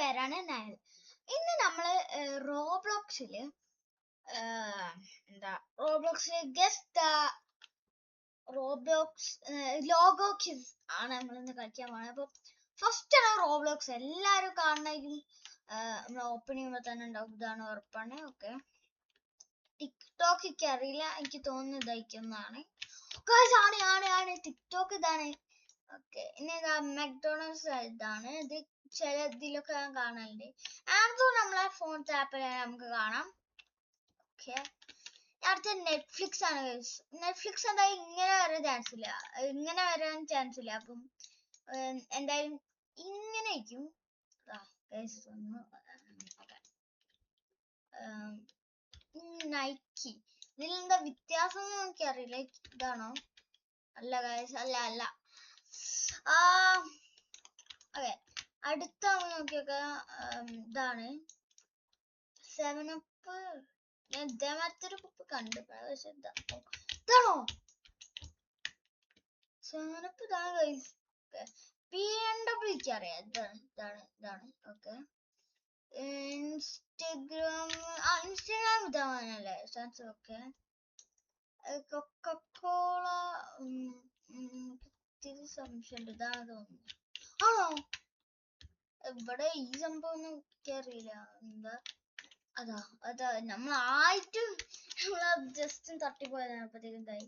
പേരാണ് നയൽ. ഇന്ന് നമ്മള് റോബ്ലോക്സില് റോബ്ലോക്സ് ലോഗോ ക്വിസ് ആണ് നമ്മൾ ഇന്ന് കളിക്കാൻ പോകുന്നത്. അപ്പൊ ഫസ്റ്റ് ആണ് റോബ്ലോക്സ്. എല്ലാരും കാണണമെങ്കിൽ നമ്മൾ ഓപ്പൺ ചെയ്യുമ്പോൾ തന്നെ ഉണ്ടാവും. ഇതാണ് ഉറപ്പാണ്. ഓക്കെ, ടിക്ടോക്ക് എനിക്ക് അറിയില്ല, എനിക്ക് തോന്നുന്നു ഇതായിരിക്കുന്നതാണ്. ആണ് ടിക്ടോക്ക് ഇതാണ്. ഓക്കെ, ഇനി മെക്ഡൊണാൾഡ്സ് ഇതാണ്. ഇത് ചില ഇതിലൊക്കെ ഞാൻ കാണലുണ്ട്. ആമസോൺ നമ്മളെ ഫോൺ ആപ്പിൽ നമുക്ക് കാണാം. ഓക്കെ, അടുത്ത നെറ്റ്ഫ്ലിക്സ് ആണ്. നെറ്റ്ഫ്ലിക്സ് എന്തായാലും ഇങ്ങനെ വരാൻ ചാൻസ് ഇല്ല. അപ്പം എന്തായാലും ഇങ്ങനെ ആയിരിക്കും. നൈക്കി, ഇതിലെന്താ വ്യത്യാസം എനിക്കറിയില്ല. ഇതാണോ? അല്ല ഗൈസ്, അല്ല. ഓക്കെ, അടുത്ത നോക്കിയൊക്കെ ഇതാണ് 7up. ഞാൻ ഇതേമാരത്തൊരു കുപ്പ് കണ്ടു, പക്ഷെ ഇതാണോ 7up? ഇതാണ് ഗൈസ്. BMW അറിയാം. ഇതാണ്. ഓക്കെ, ഇൻസ്റ്റഗ്രാം ഇതാണല്ലേ ചാൻസ്. ഓക്കെ, കൊക്കക്കോള സംശയമുണ്ട്. ഇതാണ് തോന്നുന്നു. ആണോ? ഇവിടെ ഈ സംഭവം ഒന്നും എനിക്കറിയില്ല. എന്താ അതാ നമ്മളായിട്ടും ജസ്റ്റ് തട്ടിപ്പോയതാണ്. അപ്പത്തേക്കും എന്തായി.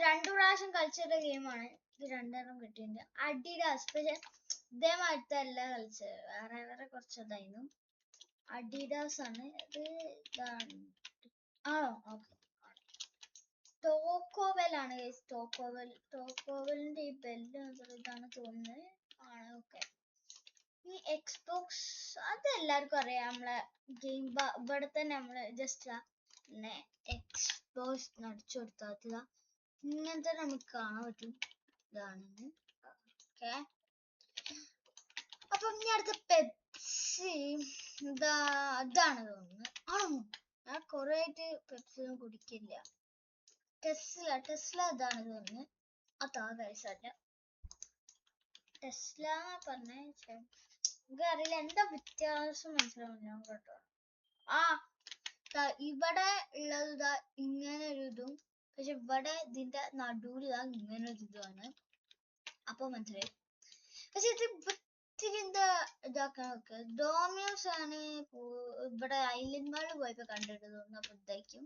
2 പ്രാവശ്യം കളിച്ചിട്ട ഗെയിമാണ് ഇത്. 2 കിട്ടിയിട്ടുണ്ട്. അഡിഡാസ്, പക്ഷെ ഇതേമാറ്റല്ല കളിച്ചത്, വേറെ കുറച്ചതായിരുന്നു. അഡിഡാസ് ആണ് ഇത്. ഇതാണ്. ആണോ? ഓക്കെ, ടോക്കോവെൽ ആണ്. ടോക്കോവെലിന്റെ ഈ ബെല്ല് ഇതാണ് തോന്നുന്നത്. ആണ്. ഓക്കെ, ഈ എക്സ്ബോക്സ് അത് എല്ലാവർക്കും അറിയാം. നമ്മളെ ഗെയിം ഇവിടെ തന്നെ നമ്മള് ജസ്റ്റ് എക്സ്ബോക്സ് നടിച്ചു കൊടുത്താൽ ഇങ്ങനത്തെ നമുക്ക് കാണാൻ പറ്റും. ഇതാണ്. ഓക്കെ, അപ്പൊ ഇനി അടുത്ത പെപ്സി ഇതാണ് തോന്നുന്നു. ആണോ? ഞാൻ കുറെ ആയിട്ട് പെപ്സി ഒന്നും കുടിക്കില്ല. ടെസ്ല ഇതാണ് തോന്നുന്നു. അതാ കഴിച്ചല്ല. ടെസ്ല പറഞ്ഞ അറിയില്ല, എന്താ വ്യത്യാസം മനസ്സിലാവില്ല കേട്ടോ. ഇവിടെ ഉള്ളത് ഇങ്ങനെ ഒരു ഇതും, പക്ഷെ ഇവിടെ ഇതിന്റെ നടുവിൽ ഇങ്ങനെ ഒരു ഇതുമാണ്. അപ്പൊ മനസ്സിലായി. പക്ഷെ ഇത് ഇത്തിരി എന്താ ഇതാക്കാൻ നോക്കുക. ഡോമിയോസ് ആണ് ഇവിടെ ഐലൻഡ് മാളിൽ പോയപ്പോ കണ്ടിട്ട് തോന്നുന്നു. അപ്പൊ ഇതായിരിക്കും.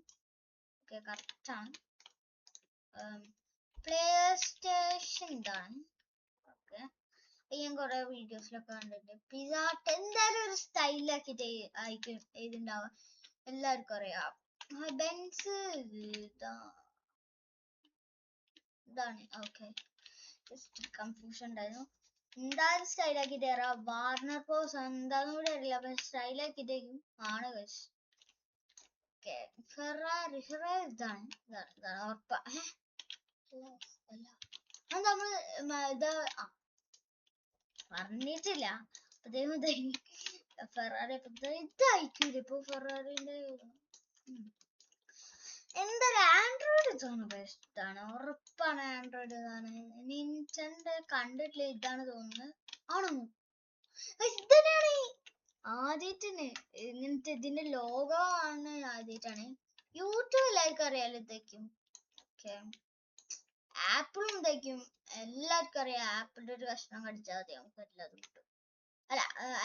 ഓക്കെ, കറക്റ്റ് ആണ്. പ്ലേ സ്റ്റേഷൻ ഇതാണ്. ഓക്കെ, ഞാൻ കുറെ വീഡിയോസിലൊക്കെ കണ്ടിട്ടുണ്ട്. പിസാട്ട് എന്തായാലും ഒരു സ്റ്റൈലാക്കിട്ട് എഴുതിണ്ടാവാം. എല്ലാവർക്കും അറിയാം. ബെൻസ് ഇതാണ്. ഓക്കെ, ജസ്റ്റ് കൺഫ്യൂഷൻ ഉണ്ടായിരുന്നു. എന്തായാലും സ്റ്റൈലാക്കിട്ട് തരാം. വാർണർ പോസ് എന്താന്ന് കൂടെ അറിയില്ല, അപ്പൊ സ്റ്റൈലാക്കിട്ടേക്കും ആണ് കഴിച്ചു. ഓക്കെ, ഫെറാറി ഇതാണ് ഉറപ്പ. അത് നമ്മള് ഇത് പറഞ്ഞിട്ടില്ല. ഫെറാറി ഇതായിരിക്കൂല ഇപ്പൊ ഫെറാറിന്റെ. എന്തായാലും ആൻഡ്രോയിഡ് ഇതാണ് ബെസ്റ്റ് ആണ്, ഉറപ്പാണ്. ആൻഡ്രോയിഡ് ഇതാണ്. നിന്റെന്റെ കണ്ടിട്ടില്ല, ഇതാണ് തോന്നുന്നത്. ആണോ? ഇതന്നെയാണ് ആദ്യത്തിന് ഇങ്ങനത്തെ ഇതിന്റെ ലോഗോ ആണ്. ആദ്യമായിട്ടാണ്. യൂട്യൂബ് എല്ലാവർക്കും അറിയാലോ ഇതേക്കും. ഓക്കെ, ആപ്പിളും ഇതേക്കും എല്ലാവർക്കും അറിയാം. ആപ്പിളിന്റെ ഒരു കഷ്ണം കടിച്ചാൽ മതി, നമുക്ക് എല്ലാതും കിട്ടും. അല്ല,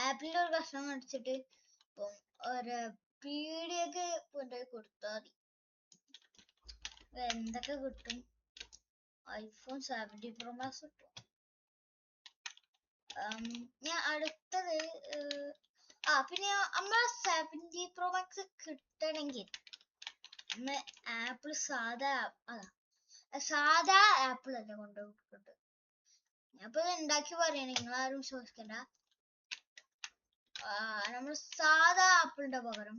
ആപ്പിളിന്റെ ഒരു കഷ്ണം കടിച്ചിട്ട് ഒരു പീഡിയൊക്കെ കൊണ്ടുപോയി കൊടുത്താൽ മതി. എന്തൊക്കെ കിട്ടും? iPhone 17 Pro Max കിട്ടും. ഞാൻ അടുത്തത് പിന്നെ നമ്മളെ 17 Pro Max കിട്ടണമെങ്കിൽ നമ്മൾ ആപ്പിൾ സാധാ ആപ്പിൾ അല്ല കൊണ്ടുപോയിട്ടുണ്ട്. ഞാനിപ്പോ ഉണ്ടാക്കി പറയണ, നിങ്ങളാരും വിശ്വസിക്കണ്ട. നമ്മൾ സാധാ ആപ്പിളിന്റെ പകരം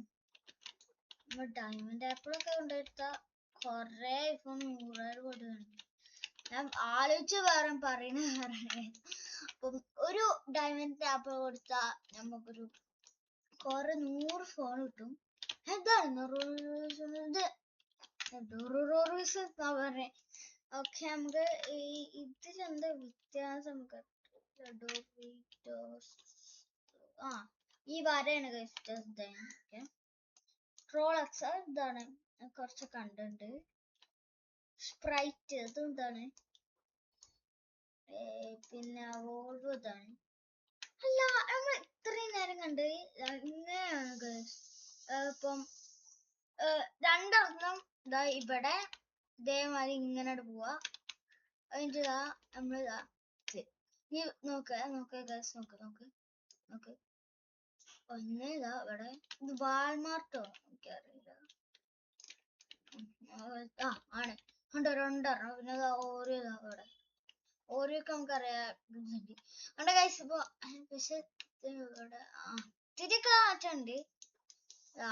നമ്മൾ ഡയമണ്ട് ആപ്പിളൊക്കെ കൊണ്ടെടുത്ത കൊറേ iPhone 100,000 കൊടുക്കുന്നുണ്ട്. ഞാൻ ആലോചിച്ച് വേറെ പറയണ. അപ്പം ഒരു ഡയമണ്ട് ആപ്പിൾ കൊടുത്താ നമുക്കൊരു കുറെ 100 ഫോൺ കിട്ടും. എന്താണ് പറഞ്ഞേ. ഓക്കെ, നമുക്ക് ഇതിലെന്താ വ്യത്യാസം? ഈ വരയാണ് ഓക്കെ. റോളക്സ് ഇതാണ്, കുറച്ച് കണ്ടുണ്ട്. സ്പ്രൈറ്റ് ഇത് എന്താണ്, പിന്നെ വോൾവോ ഇതാണ്. അല്ല നമ്മൾ ഇത്രയും നേരം കണ്ട് ഇങ്ങനെയാണ് ഇപ്പം രണ്ടെണ്ണം ഇതാ ഇവിടെ ഇതേമാതിരി ഇങ്ങനെ പോവാ. അതിൻ്റെ ഇതാ നമ്മളിതാ നോക്ക് നോക്ക് ഗൈസ്, നോക്ക് നോക്ക് നോക്ക്. ഒന്ന് ഇതാ ഇവിടെ, ഇത് വാൾമാർട്ടോ എനിക്കറിയില്ല. ആ ആണ്, ഉണ്ട് രണ്ടെണ്ണം. പിന്നെ ഇതാ ഓരോ ഇതാ ഇവിടെ, ഓരോക്കെ നമുക്കറിയാം. ഉണ്ട് ഗൈസ്. ഇപ്പൊ പക്ഷെ ഇവിടെ തിരിയൊക്കെ മാറ്റമുണ്ട്. ആ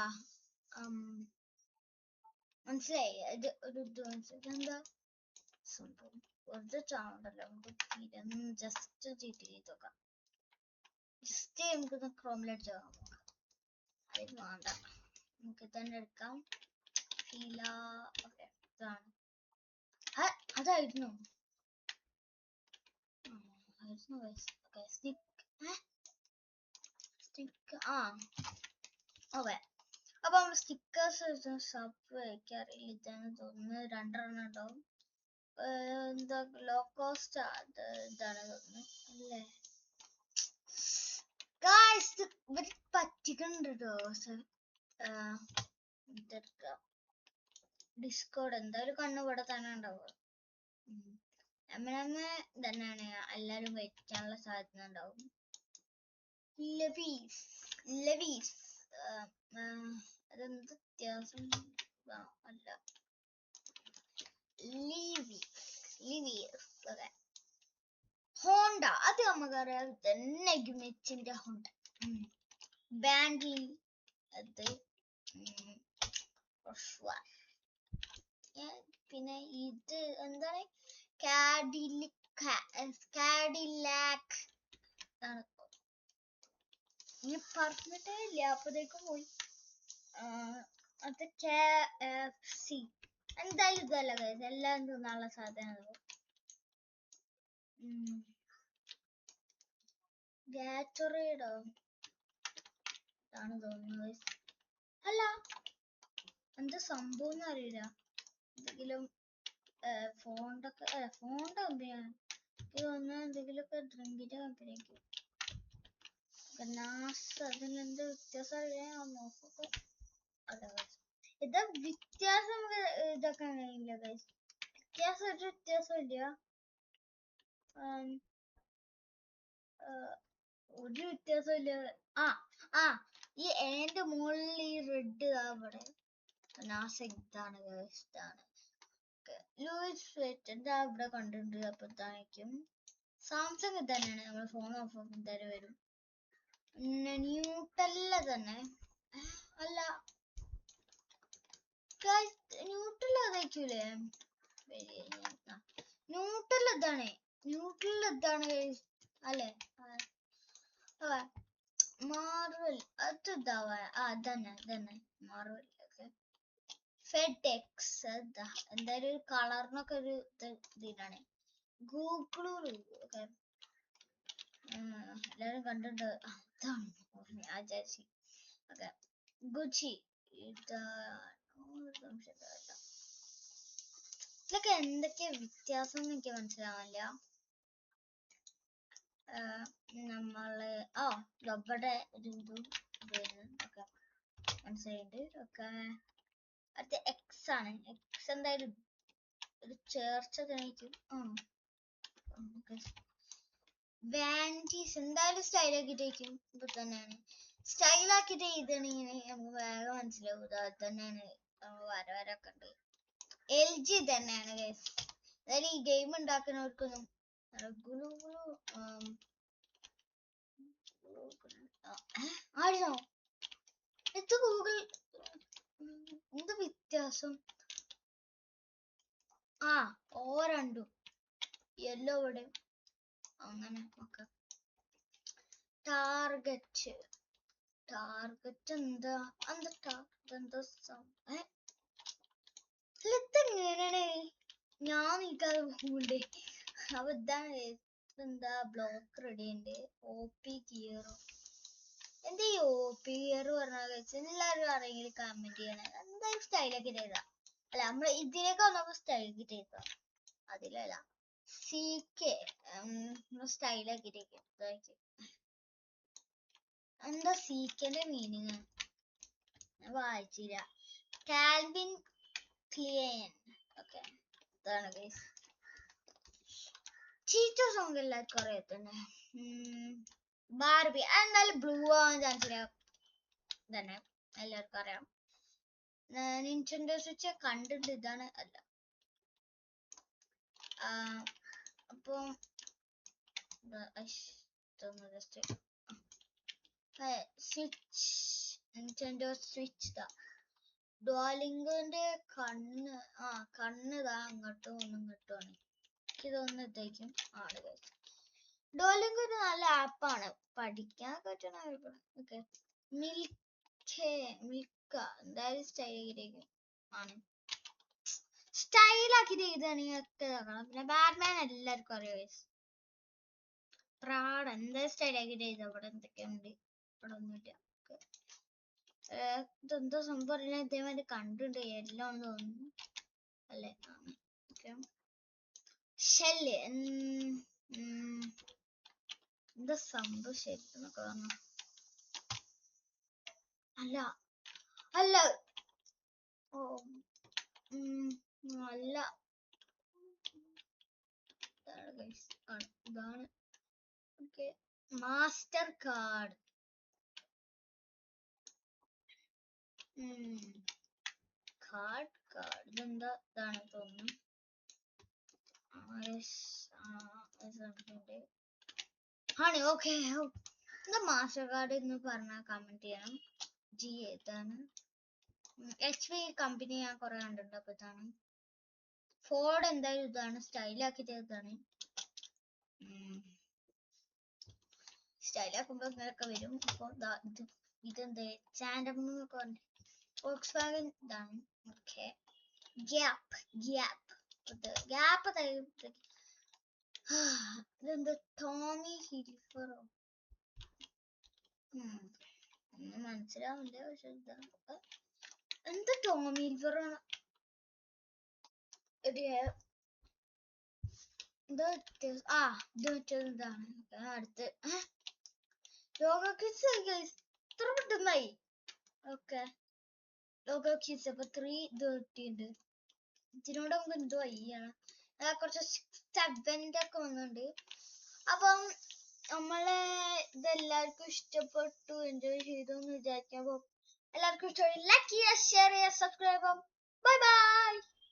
മനസ്സിലായി, ഇത് ഒരു ഇത് മനസ്സിലായി. എന്താ സംഭവം? വെറുതെ ചാവണ്ടല്ലോ, നമുക്ക് ജസ്റ്റ് ചെയ്ത് നോക്കാം. ജസ്റ്റ് നമുക്കൊന്ന് ക്രോമിലടിച്ച് നോക്കാം. അത് വേണ്ട, നമുക്ക് തന്നെ എടുക്കാം. ഓക്കെ, ഇതാണ്. അതായിരുന്നു സ്റ്റിക്ക്. ഓക്കെ. അപ്പൊ നമ്മൾ സ്റ്റിക്കേഴ്സ് സബ് വയ്ക്കാറില്ല. ഇതാണ് തോന്നുന്നു, രണ്ടെണ്ണം ഉണ്ടാവും. എന്താ ലോ കോസ്റ്റ് ഇതാണ് തോന്നുന്നു അല്ലേ ഗായ്സ്. ഇവർ പറ്റിക്കുന്നുണ്ട് കേട്ടോ. ഡിസ്കോഡ് എന്തായാലും കണ്ണു ഇവിടെ തന്നെ ഉണ്ടാവുക. നമ്മ തന്നെയാണ് എല്ലാരും വയ്ക്കാനുള്ള സാധ്യത ഉണ്ടാവും. ലെവീസ് അതെന്ത് വ്യത്യാസം? അല്ല, ഹോണ്ട അത് നമുക്കറിയാം തന്നെ. മെച്ചിന്റെ ഹോണ്ട. ബാൻഡ്ലി അത്. പിന്നെ ഇത് എന്താണ്, കാഡിലാക്ക് ആണ്. ഇനി പറഞ്ഞിട്ടേ ഇല്ല, അപ്പത്തേക്കും പോയി. അത് KFC എന്തായാലും ഇതല്ല ഗൈസ്, എല്ലാം തിന്നാനുള്ള സാധനമാണ്. ഗാറ്ററേഡോ ആണ് തോന്നുന്നത്. അല്ല, എന്താ സംഭവം അറിയില്ല. എന്തെങ്കിലും ഫോണ്ടൊക്കെ കമ്പനിയാണ് തോന്നുന്നു. എന്തെങ്കിലുമൊക്കെ ഡ്രിങ്കിന്റെ കമ്പനിയായിരിക്കും. അതിനെന്ത് വ്യത്യാസം അറിയാൻ നോക്കുക. അതെ, ഇത് വ്യത്യാസം ഇതൊക്കെ കഴിയില്ല ഗൈസ്. ഒരു വ്യത്യാസം ഇല്ല. ഒരു വ്യത്യാസം ഇല്ല. ഈ എന്റെ മുകളിൽ ഈ റെഡ് അവിടെ ഇതാണ് ഗൈസ്, ഇതാണ്. ലൂയിസ് എന്താ ഇവിടെ കണ്ടിട്ടുണ്ട്. അപ്പൊ ഇതായിരിക്കും സാംസങ് തന്നെയാണ്. നമ്മൾ ഫോൺ ഓഫ് എന്തായാലും വരും. ന്യൂട്ടല്ല തന്നെ അല്ല, ന്യൂട്രൽ അതായിരിക്കൂലേ? ന്യൂട്രൽ ഇതാണ്, അല്ലേ? മാർവൽ അത് ഇതാവാ. അതന്നെ മാർവൽ. ഫെഡെക്സ് എന്തായാലും ഒരു കളറിനൊക്കെ ഒരു ഇതിലാണ്. ഗൂഗിള് എല്ലാരും കണ്ടിട്ടുണ്ട്. അതാണ് ഞാൻ വിചാരിച്ചു. ഓക്കെ, ഗുച്ചി ഇതൊക്കെ എന്തൊക്കെയാ വ്യത്യാസം എനിക്ക് മനസ്സിലാവില്ല. നമ്മള് ഇവിടെ ഒരു ഒക്കെ മനസ്സിലായിട്ട്. ഒക്കെ അത് എക്സ് ആണ്. എക്സ് എന്തായാലും ഒരു ചേർച്ച തെളിയിക്കും. വാൻറ്റീസ് എന്തായാലും സ്റ്റൈൽ ആക്കിട്ടേക്കും. ഇത് തന്നെയാണ് സ്റ്റൈൽ ആക്കിട്ട് എഴുതണെങ്കിൽ നമുക്ക് വേഗം മനസ്സിലാവും. അത് തന്നെയാണ് വരവരൊക്കെ ഉണ്ട്. LG തന്നെയാണ് ഗൈസ്. അതായത് ഈ ഗെയിം ഉണ്ടാക്കുന്നവർക്കൊന്നും ആണോ ഇത് ഗൂഗിൾ എന്ത് വ്യത്യാസം? രണ്ടും യെല്ലോ ഇവിടെ അങ്ങനെ. ഒക്കെ ടാർഗറ്റ് എന്താ ഇതെങ്ങനെയാണ് ഞാൻ നിൽക്കാതെ പോകുന്നുണ്ട്. അപ്പൊ ഇതാണ് എന്താ ബ്ലോക്ക് റെഡി ഉണ്ട്. OP ഗിയറോ എന്താ ഈ ഓപ്പിയർ പറഞ്ഞ എല്ലാവരും അറിയെങ്കിൽ കമന്റ് ചെയ്യണേ. എന്തായാലും സ്റ്റൈലൊക്കെ ചെയ്താ അല്ല നമ്മള് ഇതിലേക്ക് വന്നപ്പോ സ്റ്റൈലൊക്കെ ചെയ്താ അതിലല്ല സീക്കെ സ്റ്റൈലൊക്കെ എന്താ സീക്കന്റെ മീനിങ് വായിച്ചില്ല. കാൽവിൻ ക്ലിയൻ. ഓക്കെ ഇതാണ് ഗൈസ്. ചീറ്റോ സോങ് എല്ലാവർക്കും അറിയത്തന്നെ. ബാർബി എന്നാലും ബ്ലൂ ആവാൻ ചാൻസ് ഇല്ല തന്നെ എല്ലാവർക്കും അറിയാം. നിൻറ്റെൻഡോ സ്വിച്ച് കണ്ടിട്ട് ഇതാണ് അല്ല. അപ്പൊ ജസ്റ്റ് സ്വിച്ച് നിൻറ്റെൻഡോ സ്വിച്ച് ഡുവാലിങ്കോന്റെ കണ്ണ് കണ്ണ് അങ്ങോട്ടും ഇങ്ങോട്ടുമാണ്. ഇതൊന്നും ഇതേക്കും ആണ് ഗൈസ്. ഡുവാലിങ്കോ ഒരു നല്ല ആപ്പാണ്, പഠിക്കാൻ പറ്റുന്ന ഓക്കെ. മിൽക്ക എന്തായാലും സ്റ്റൈലാക്കിയിരിക്കും ആണ്. സ്റ്റൈലാക്കി ചെയ്താണെങ്കിൽ ഒക്കെ നോക്കണം. പിന്നെ ബാറ്റ്മാൻ എല്ലാവർക്കും അറിയാം ഗൈസ്. പ്രാഡ് എന്തായാലും സ്റ്റൈലാക്കി ചെയ്ത ഇവിടെ എന്തൊക്കെയുണ്ട് ഇവിടെ ഒന്നുമില്ല. ഇതെന്തോ സംഭവം ഇതേമാതിരി കണ്ടിട്ടുണ്ട് എല്ലാം ഒന്ന് തോന്നുന്നു അല്ലേ. ഷെല്ല് എന്താ സംഭവം ശരിക്കും പറഞ്ഞു അല്ല അല്ല ഓ അല്ല ഇതാണ് ഓക്കെ. മാസ്റ്റർ കാർഡ് ഇതെന്താ ഇതാണ് തോന്നുന്നു. ആണ് ഓക്കെ. എന്താ മാസ്റ്റർ കാർഡ് എന്ന് പറഞ്ഞാൽ കമന്റ് ചെയ്യണം. ജി ഏതാണ് HP കമ്പനി ഞാൻ കുറെ കണ്ടിട്ടുണ്ട്. അപ്പൊ ഇതാണ് ഫോർഡ്. എന്തായാലും ഇതാണ് സ്റ്റൈലാക്കി ചെയ്തതാണ്. സ്റ്റൈലാക്കുമ്പോ ഇങ്ങനെയൊക്കെ വരും. അപ്പൊ ഇതെന്താ ചാൻഡമൊക്കെ പറഞ്ഞു വോക്സ് വാഗൺ ഇതാണ്. ഓക്കെ ഗ്യാപ്പ് ഇതെന്താ ടോമി ഹിൽഫറോ ഒന്നും മനസ്സിലാവില്ല. പക്ഷെ എന്താ ടോമി ഹിൽഫറോ ഇതാണ്. അടുത്ത് ലോഗോ കിസ് ഇത്ര പെട്ടെന്നായി. ഓക്കെ ലോഗോ കിസ് അപ്പൊ 330 ഉണ്ട്. ഇതിനോട് നമുക്ക് എന്തോ അയ്യാണ് കുറച്ച് 7 ഒക്കെ വന്നിട്ടുണ്ട്. അപ്പം നമ്മളെ ഇതെല്ലാവർക്കും ഇഷ്ടപ്പെട്ടു, എൻജോയ് ചെയ്തു എന്ന് വിചാരിക്കാം. എല്ലാവർക്കും ഇഷ്ടമായി ലൈക്ക് ചെയ്യുക, ഷെയർ ചെയ്യുക, സബ്സ്ക്രൈബ്. Bye bye.